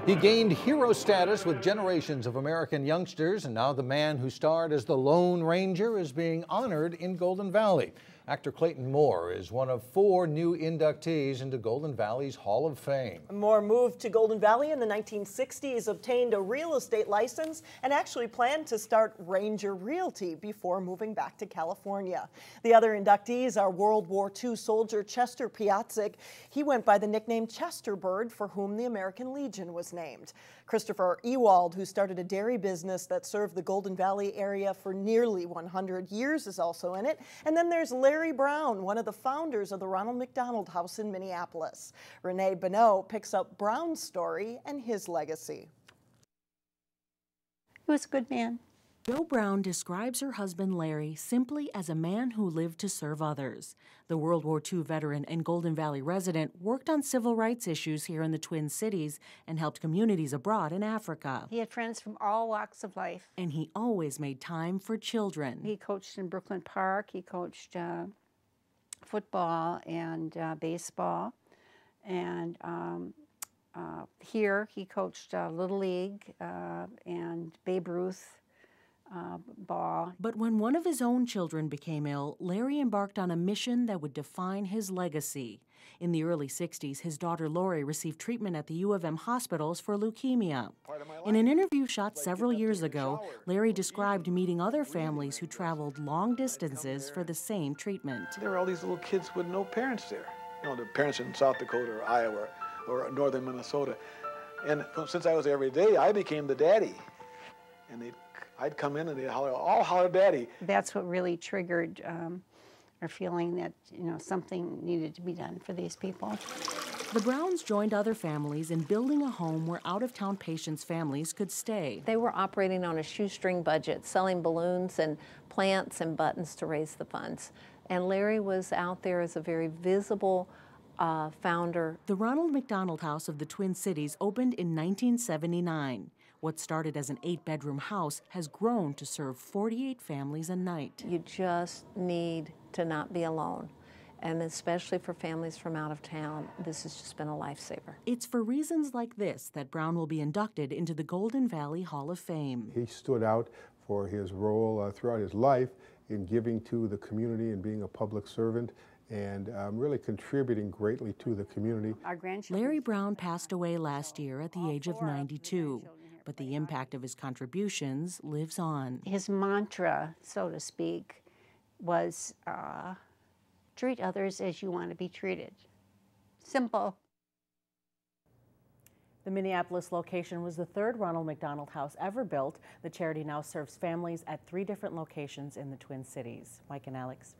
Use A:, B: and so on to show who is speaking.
A: He gained hero status with generations of American youngsters, and now the man who starred as the Lone Ranger is being honored in Golden Valley. Actor Clayton Moore is one of 4 new inductees into Golden Valley's Hall of Fame.
B: Moore moved to Golden Valley in the 1960s, obtained a real estate license, and actually planned to start Ranger Realty before moving back to California. The other inductees are World War II soldier Chester Piatzik. He went by the nickname Chester Bird, for whom the American Legion was named. Christopher Ewald, who started a dairy business that served the Golden Valley area for nearly 100 years, is also in it. And then there's Larry Brown, one of the founders of the Ronald McDonald House in Minneapolis. Renee Bonneau picks up Brown's story and his legacy.
C: He was a good man.
D: Jo Brown describes her husband Larry simply as a man who lived to serve others. The World War II veteran and Golden Valley resident worked on civil rights issues here in the Twin Cities and helped communities abroad in Africa.
C: He had friends from all walks of life.
D: And he always made time for children.
C: He coached in Brooklyn Park. He coached football and baseball. And here he coached Little League and Babe Ruth. Ball.
D: But when one of his own children became ill, Larry embarked on a mission that would define his legacy. In the early 60s, his daughter Laurie received treatment at the U of M hospitals for leukemia. In an interview shot several years ago, Larry described meeting other families who traveled long distances for the same treatment.
E: There were all these little kids with no parents there. You know, the parents in South Dakota or Iowa or northern Minnesota. And since I was there every day, I became the daddy. And I'd come in and they'd holler, all holler daddy.
C: That's what really triggered our feeling that, you know, something needed to be done for these people.
D: The Browns joined other families in building a home where out-of-town patients' families could stay.
F: They were operating on a shoestring budget, selling balloons and plants and buttons to raise the funds. And Larry was out there as a very visible founder.
D: The Ronald McDonald House of the Twin Cities opened in 1979. What started as an 8-bedroom house has grown to serve 48 families a night.
F: You just need to not be alone. And especially for families from out of town, this has just been a lifesaver.
D: It's for reasons like this that Brown will be inducted into the Golden Valley Hall of Fame.
G: He stood out for his role throughout his life in giving to the community and being a public servant and really contributing greatly to the community.
D: Larry Brown passed away last year at the age of 92. But the impact of his contributions lives on.
C: His mantra, so to speak, was treat others as you want to be treated. Simple.
H: The Minneapolis location was the 3rd Ronald McDonald House ever built. The charity now serves families at 3 different locations in the Twin Cities. Mike and Alex.